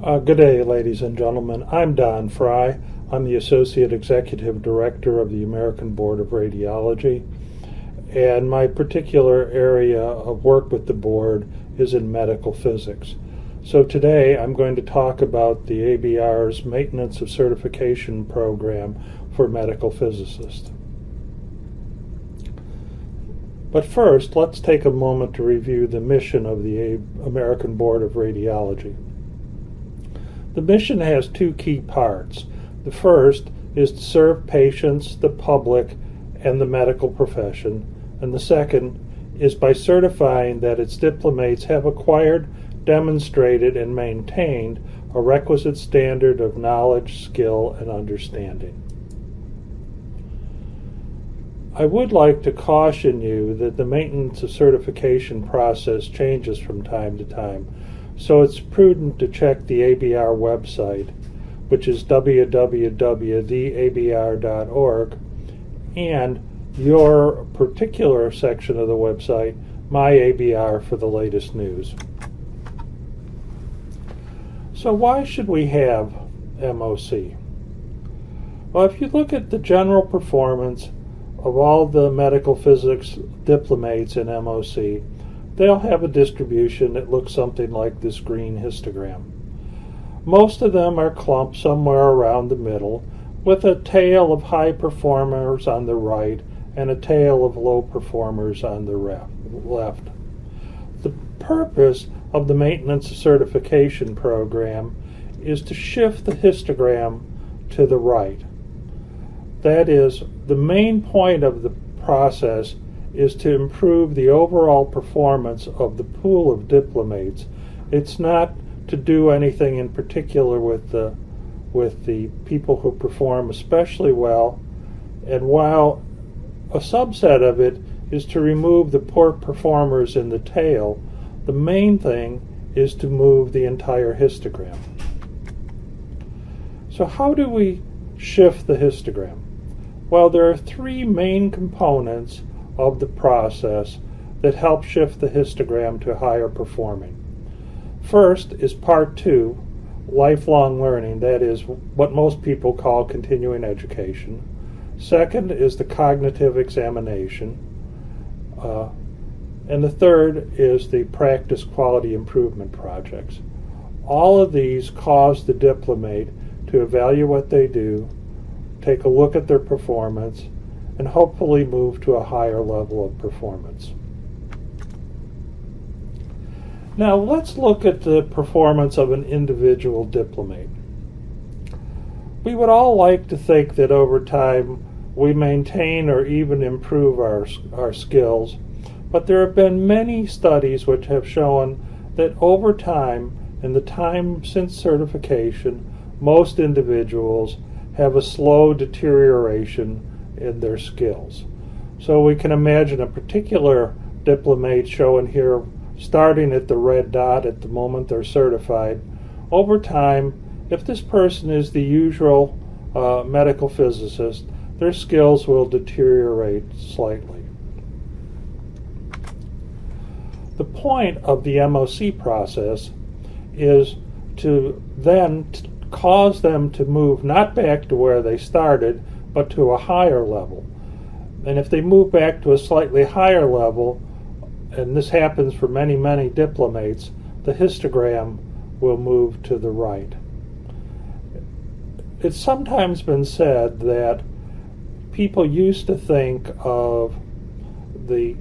Good day, ladies and gentlemen. I'm Don Frey. I'm the Associate Executive Director of the American Board of Radiology, and my particular area of work with the board is in medical physics. So today I'm going to talk about the ABR's Maintenance of Certification program for medical physicists. But first, let's take a moment to review the mission of the American Board of Radiology. The mission has two key parts. The first is to serve patients, the public, and the medical profession, and the second is by certifying that its diplomates have acquired, demonstrated, and maintained a requisite standard of knowledge, skill, and understanding. I would like to caution you that the maintenance of certification process changes from time to time, so it's prudent to check the ABR website, which is www.theabr.org, and your particular section of the website, My ABR, for the latest news. So why should we have MOC? Well, if you look at the general performance of all the medical physics diplomates in MOC, they'll have a distribution that looks something like this green histogram. Most of them are clumped somewhere around the middle, with a tail of high performers on the right and a tail of low performers on the left. The purpose of the Maintenance Certification program is to shift the histogram to the right. That is, the main point of the process is to improve the overall performance of the pool of diplomates. It's not to do anything in particular with the people who perform especially well, and while a subset of it is to remove the poor performers in the tail, the main thing is to move the entire histogram. So how do we shift the histogram? Well, there are three main components of the process that help shift the histogram to higher performing. First is part 2, lifelong learning, that is what most people call continuing education. Second is the cognitive examination. And the third is the practice quality improvement projects. All of these cause the diplomate to evaluate what they do, take a look at their performance, and hopefully move to a higher level of performance. Now let's look at the performance of an individual diplomate. We would all like to think that over time we maintain or even improve our skills, but there have been many studies which have shown that over time, in the time since certification, most individuals have a slow deterioration in their skills. So we can imagine a particular diplomate shown here starting at the red dot at the moment they're certified. Over time, if this person is the usual medical physicist, their skills will deteriorate slightly. The point of the MOC process is to then cause them to move not back to where they started, but to a higher level. And if they move back to a slightly higher level, and this happens for many, many diplomates, the histogram will move to the right. It's sometimes been said that people used to think of the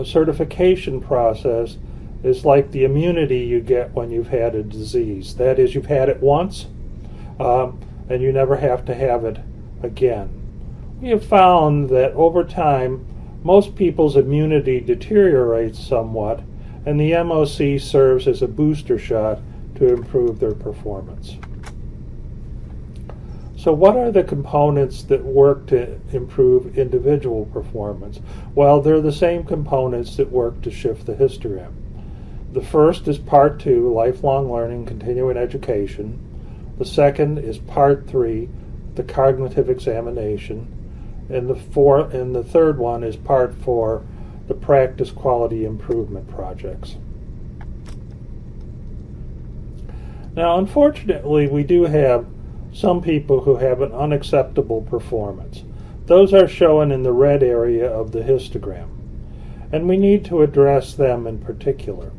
certification process is like the immunity you get when you've had a disease. That is, you've had it once, and you never have to have it again. We have found that over time, most people's immunity deteriorates somewhat, and the MOC serves as a booster shot to improve their performance. So what are the components that work to improve individual performance? Well, they're the same components that work to shift the histogram. The first is part 2, lifelong learning, continuing education. The second is part 3, the cognitive examination. And the third one is part 4, the practice quality improvement projects. Now, unfortunately, we do have some people who have an unacceptable performance. Those are shown in the red area of the histogram, and we need to address them in particular.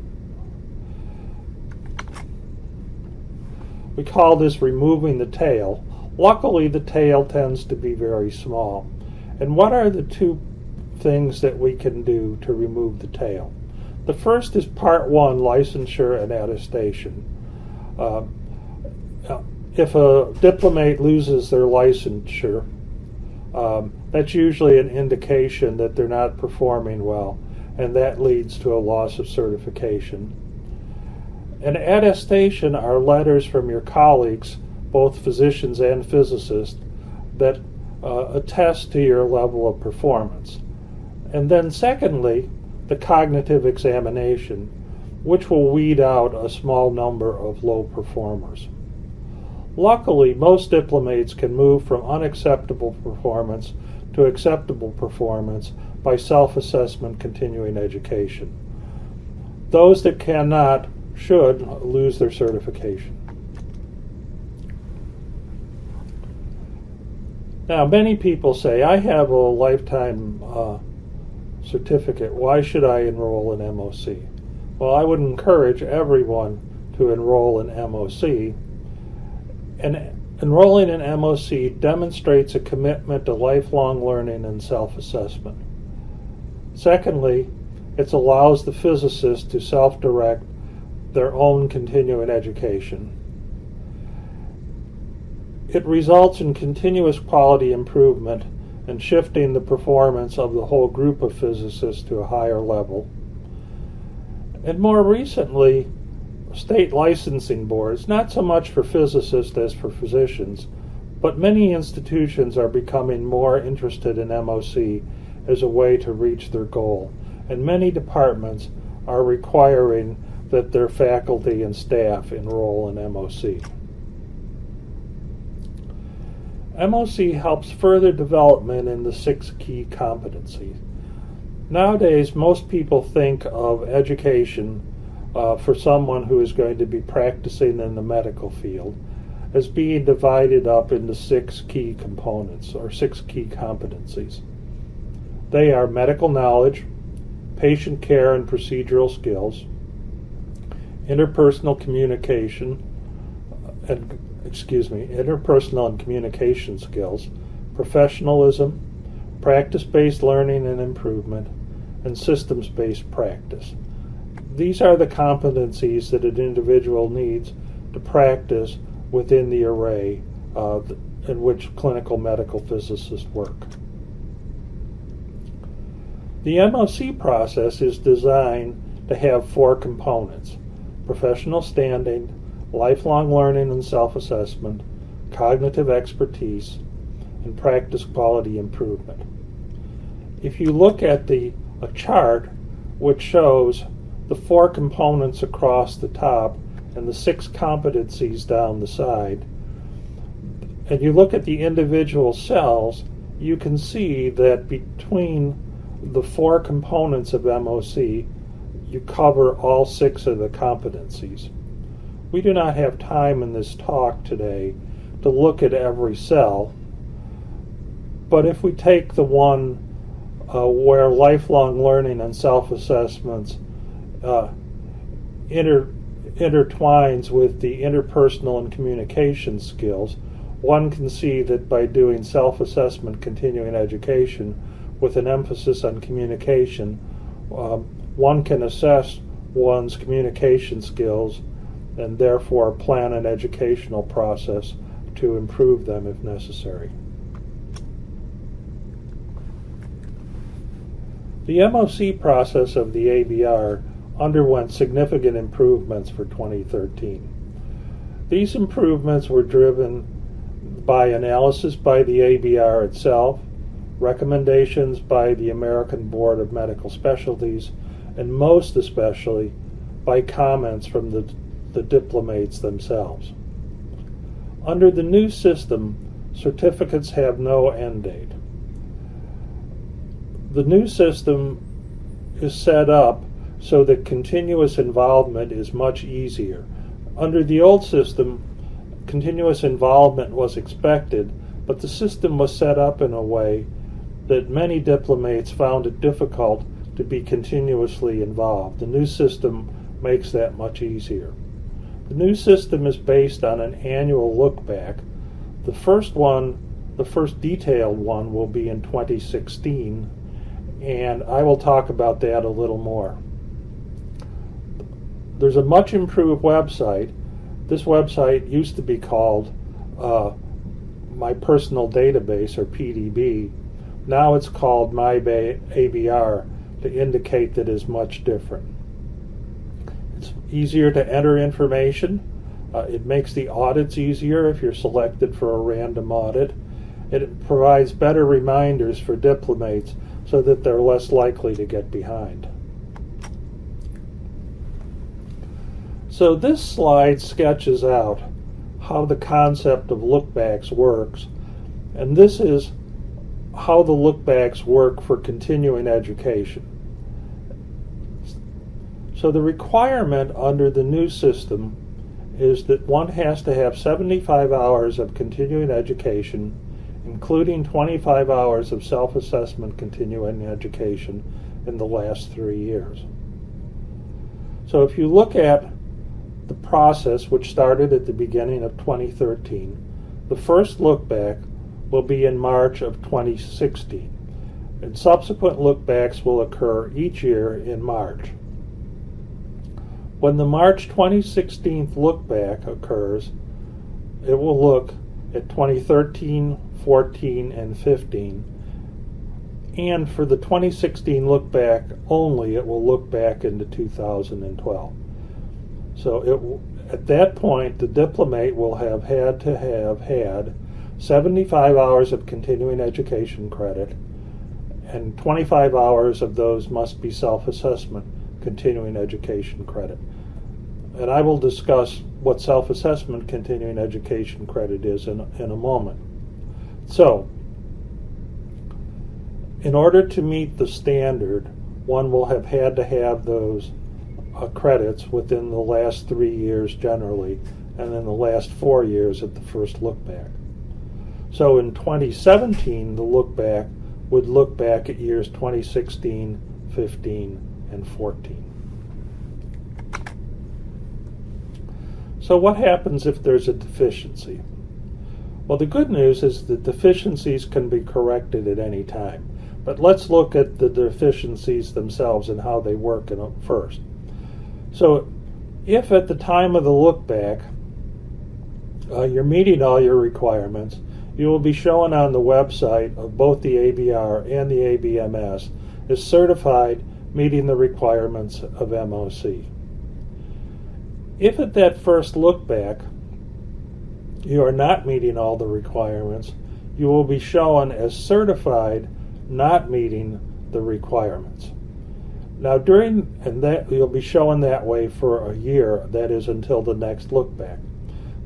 We call this removing the tail. Luckily, the tail tends to be very small. And what are the two things that we can do to remove the tail? The first is Part 1, licensure and attestation. If a diplomate loses their licensure, that's usually an indication that they're not performing well, and that leads to a loss of certification. And attestation are letters from your colleagues, both physicians and physicists, that attest to your level of performance. And then secondly, the cognitive examination, which will weed out a small number of low performers. Luckily, most diplomates can move from unacceptable performance to acceptable performance by self-assessment continuing education. Those that cannot should lose their certification. Now, many people say, I have a lifetime certificate. Why should I enroll in MOC? Well, I would encourage everyone to enroll in MOC. And enrolling in MOC demonstrates a commitment to lifelong learning and self-assessment. Secondly, it allows the physicist to self-direct their own continuing education. It results in continuous quality improvement and shifting the performance of the whole group of physicists to a higher level. And more recently, state licensing boards, not so much for physicists as for physicians, but many institutions are becoming more interested in MOC as a way to reach their goal. And many departments are requiring that their faculty and staff enroll in MOC. MOC helps further development in the 6 key competencies. Nowadays, most people think of education for someone who is going to be practicing in the medical field as being divided up into 6 key components or 6 key competencies. They are medical knowledge, patient care and procedural skills, interpersonal and communication skills, professionalism, practice-based learning and improvement, and systems-based practice. These are the competencies that an individual needs to practice within the array in which clinical medical physicists work. The MOC process is designed to have 4 components: professional standing, lifelong learning and self-assessment, cognitive expertise, and practice quality improvement. If you look at a chart which shows the 4 components across the top and the 6 competencies down the side, and you look at the individual cells, you can see that between the 4 components of MOC, you cover all 6 of the competencies. We do not have time in this talk today to look at every cell, but if we take the one where lifelong learning and self-assessments intertwines with the interpersonal and communication skills, one can see that by doing self-assessment continuing education with an emphasis on communication, one can assess one's communication skills and therefore plan an educational process to improve them if necessary. The MOC process of the ABR underwent significant improvements for 2013. These improvements were driven by analysis by the ABR itself, recommendations by the American Board of Medical Specialties, and most especially by comments from the diplomates themselves. Under the new system, certificates have no end date. The new system is set up so that continuous involvement is much easier. Under the old system, continuous involvement was expected, but the system was set up in a way that many diplomates found it difficult to be continuously involved. The new system makes that much easier. The new system is based on an annual look back. The first detailed one will be in 2016, and I will talk about that a little more. There's a much improved website. This website used to be called My Personal Database, or PDB. Now it's called My ABR, to indicate that it's much different. It's easier to enter information. It makes the audits easier if you're selected for a random audit. It provides better reminders for diplomates so that they're less likely to get behind. So this slide sketches out how the concept of lookbacks works, and this is how the lookbacks work for continuing education. So the requirement under the new system is that one has to have 75 hours of continuing education, including 25 hours of self-assessment continuing education in the last 3 years. So if you look at the process, which started at the beginning of 2013, the first look back will be in March of 2016, and subsequent lookbacks will occur each year in March. When the March 2016 look back occurs, it will look at 2013, 14, and 15, and for the 2016 look back only, it will look back into 2012. So at that point, the diplomate will have had 75 hours of continuing education credit, and 25 hours of those must be self-assessment continuing education credit. And I will discuss what self-assessment continuing education credit is in a moment. So, in order to meet the standard, one will have had to have those credits within the last 3 years generally, and then the last 4 years at the first look back. So in 2017, the look back would look back at years 2016, 15, and 14. So what happens if there's a deficiency? Well, the good news is that deficiencies can be corrected at any time. But let's look at the deficiencies themselves and how they work first. So if at the time of the look back you're meeting all your requirements, you will be shown on the website of both the ABR and the ABMS as certified meeting the requirements of MOC. If at that first look back you are not meeting all the requirements, you will be shown as certified not meeting the requirements. Now you'll be shown that way for a year, that is until the next look back.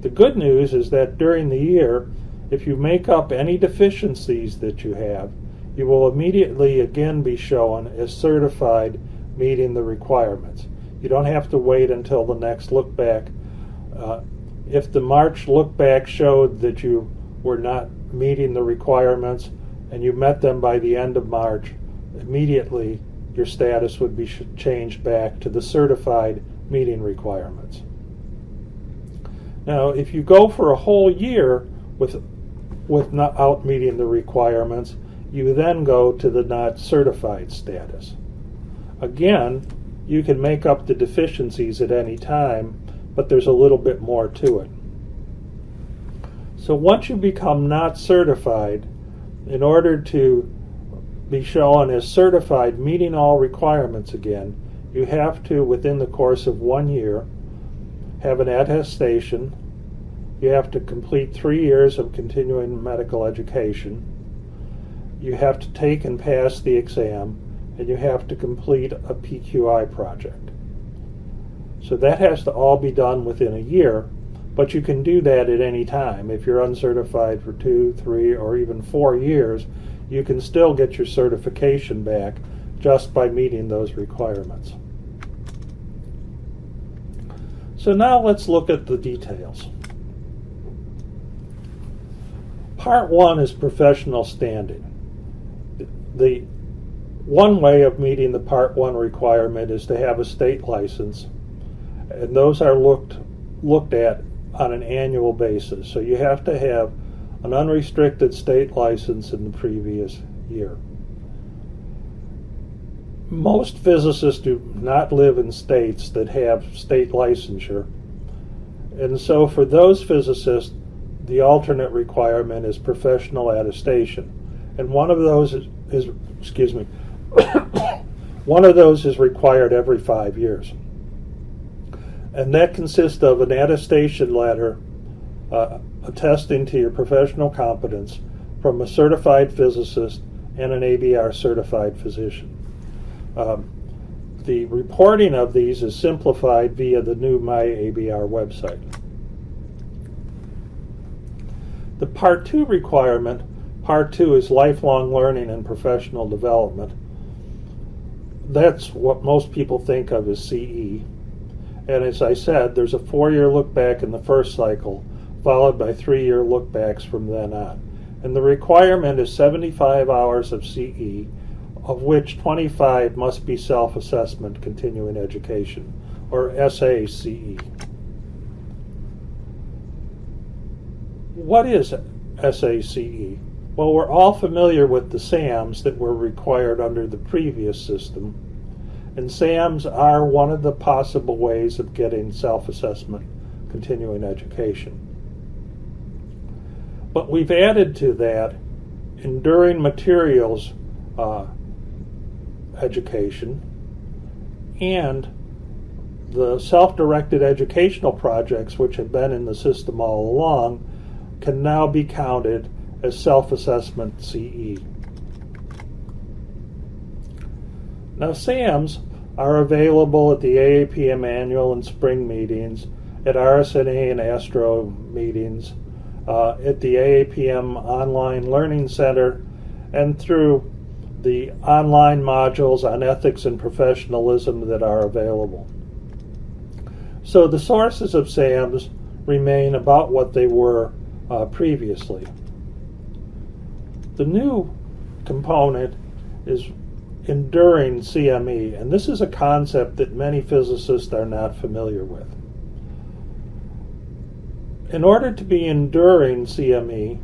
The good news is that during the year, if you make up any deficiencies that you have, you will immediately again be shown as certified meeting the requirements. You don't have to wait until the next look back. If the March look back showed that you were not meeting the requirements and you met them by the end of March, immediately your status would be changed back to the certified meeting requirements. Now, if you go for a whole year without meeting the requirements, you then go to the not certified status. Again, you can make up the deficiencies at any time, but there's a little bit more to it. So once you become not certified, in order to be shown as certified meeting all requirements again, you have to, within the course of 1 year, have an attestation. You have to complete 3 years of continuing medical education. You have to take and pass the exam, and you have to complete a PQI project. So that has to all be done within a year, but you can do that at any time. If you're uncertified for 2, 3, or even 4 years, you can still get your certification back just by meeting those requirements. So now let's look at the details. Part 1 is professional standing. The one way of meeting the Part 1 requirement is to have a state license, and those are looked at on an annual basis. So you have to have an unrestricted state license in the previous year. Most physicists do not live in states that have state licensure, and so for those physicists, the alternate requirement is professional attestation, and one of those is one of those is required every 5 years, and that consists of an attestation letter attesting to your professional competence from a certified physicist and an ABR certified physician. The reporting of these is simplified via the new MyABR website. The Part 2 requirement, Part 2 is lifelong learning and professional development. That's what most people think of as CE. And as I said, there's a 4-year look back in the first cycle, followed by 3-year look backs from then on. And the requirement is 75 hours of CE, of which 25 must be self-assessment continuing education, or SACE. What is SACE? Well, we're all familiar with the SAMs that were required under the previous system, and SAMs are one of the possible ways of getting self-assessment continuing education. But we've added to that enduring materials education, and the self-directed educational projects, which have been in the system all along, can now be counted as self-assessment CE. Now, SAMs are available at the AAPM annual and spring meetings, at RSNA and ASTRO meetings, at the AAPM Online Learning Center, and through the online modules on ethics and professionalism that are available. So the sources of SAMs remain about what they were previously. The new component is Enduring CME, and this is a concept that many physicists are not familiar with. In order to be enduring CME,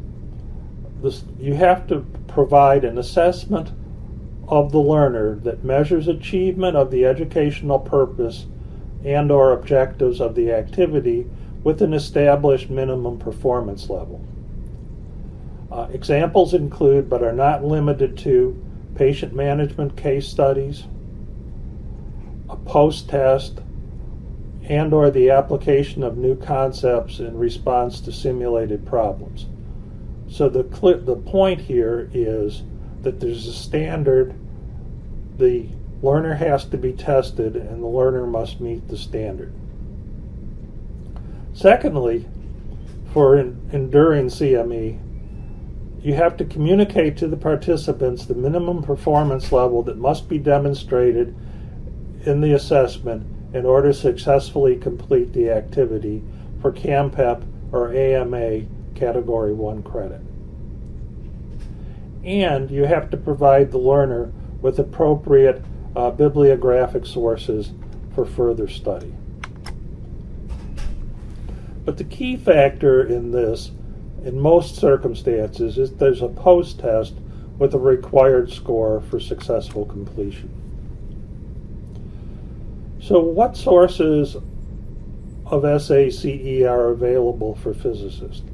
you have to provide an assessment of the learner that measures achievement of the educational purpose and or objectives of the activity with an established minimum performance level. Examples include, but are not limited to, patient management case studies, a post-test, and or the application of new concepts in response to simulated problems. So the point here is that there's a standard, the learner has to be tested, and the learner must meet the standard. Secondly, for enduring CME, you have to communicate to the participants the minimum performance level that must be demonstrated in the assessment in order to successfully complete the activity for CAMPEP or AMA Category 1 credit. And you have to provide the learner with appropriate bibliographic sources for further study. But the key factor in this, in most circumstances, is there's a post-test with a required score for successful completion. So what sources of SACE are available for physicists?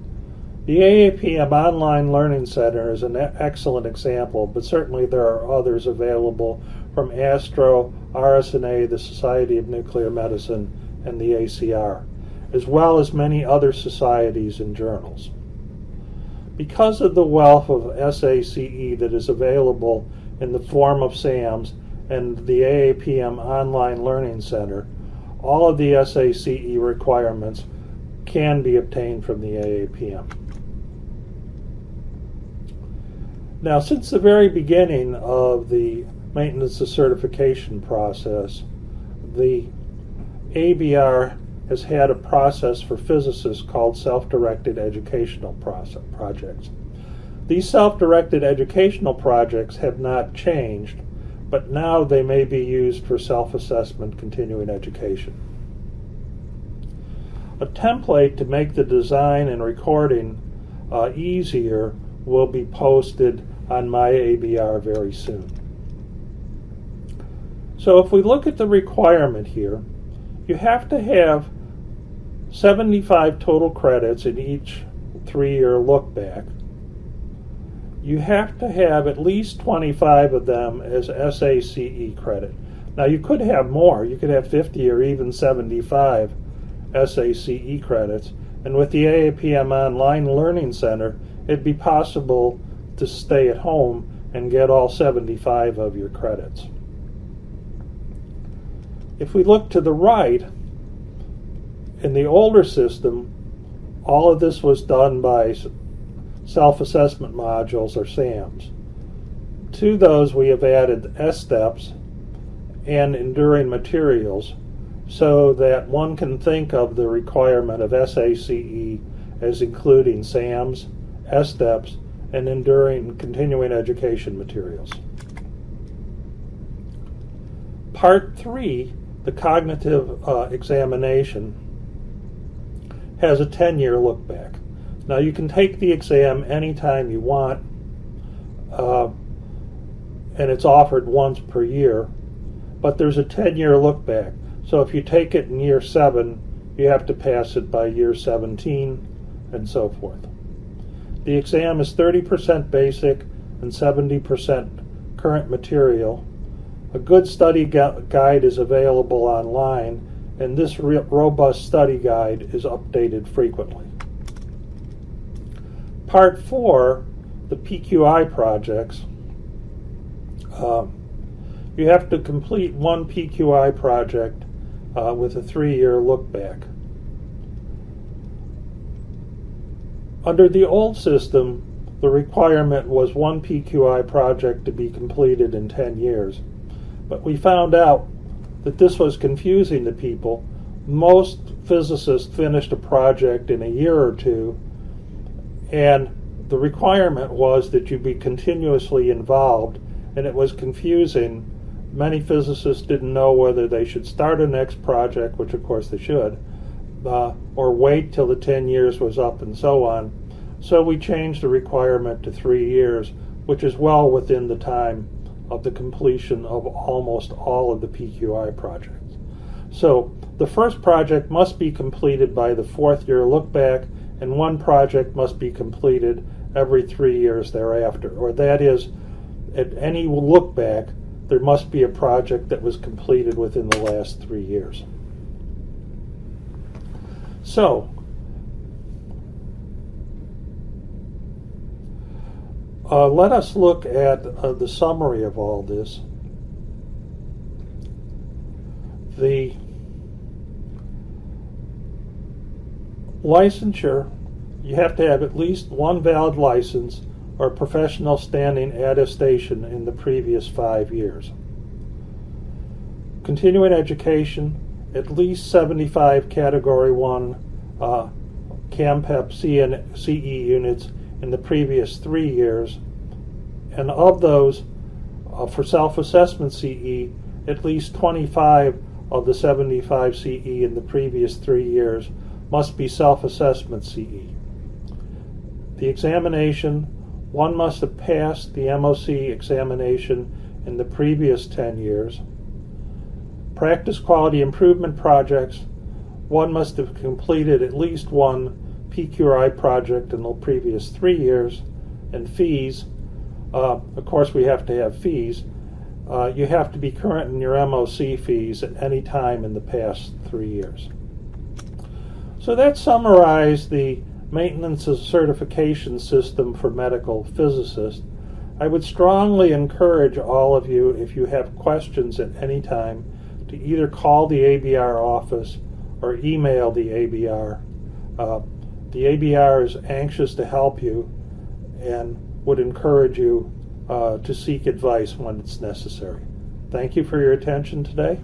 The AAPM Online Learning Center is an excellent example, but certainly there are others available from ASTRO, RSNA, the Society of Nuclear Medicine, and the ACR, as well as many other societies and journals. Because of the wealth of SACE that is available in the form of SAMs and the AAPM Online Learning Center, all of the SACE requirements can be obtained from the AAPM. Now, since the very beginning of the maintenance of certification process, the ABR has had a process for physicists called self-directed educational projects. These self-directed educational projects have not changed, but now they may be used for self-assessment continuing education. A template to make the design and recording easier will be posted on my ABR very soon. So if we look at the requirement here, you have to have 75 total credits in each 3-year look back. You have to have at least 25 of them as SACE credit. Now you could have more. You could have 50 or even 75 SACE credits. And with the AAPM Online Learning Center, it'd be possible to stay at home and get all 75 of your credits. If we look to the right, in the older system, all of this was done by self-assessment modules, or SAMs. To those we have added S-steps and enduring materials so that one can think of the requirement of SACE as including SAMs, S-steps, and enduring continuing education materials. Part 3, the cognitive examination, has a 10-year look back. Now you can take the exam anytime you want, and it's offered once per year, but there's a 10-year look back. So if you take it in year 7, you have to pass it by year 17, and so forth. The exam is 30% basic and 70% current material. A good study guide is available online, and this robust study guide is updated frequently. Part 4, the PQI projects. You have to complete one PQI project with a 3-year look back. Under the old system, the requirement was one PQI project to be completed in 10 years. But we found out that this was confusing to people. Most physicists finished a project in a year or two, and the requirement was that you be continuously involved, and it was confusing. Many physicists didn't know whether they should start a next project, which of course they should, or wait till the 10 years was up and so on. So we changed the requirement to 3 years, which is well within the time of the completion of almost all of the PQI projects. So the first project must be completed by the 4th year look back, and one project must be completed every 3 years thereafter. Or that is, at any look back, there must be a project that was completed within the last 3 years. So, let us look at the summary of all this. The licensure, you have to have at least one valid license or professional standing attestation in the previous 5 years. Continuing education, at least 75 Category 1 CAMPEP CE units in the previous 3 years, and of those, for self-assessment CE, at least 25 of the 75 CE in the previous 3 years must be self-assessment CE. The examination, one must have passed the MOC examination in the previous 10 years. Practice quality improvement projects, one must have completed at least one PQI project in the previous 3 years. And fees, of course we have to have fees. You have to be current in your MOC fees at any time in the past 3 years. So that summarized the maintenance of certification system for medical physicists. I would strongly encourage all of you, if you have questions at any time, to either call the ABR office or email the ABR. The ABR is anxious to help you and would encourage you to seek advice when it's necessary. Thank you for your attention today.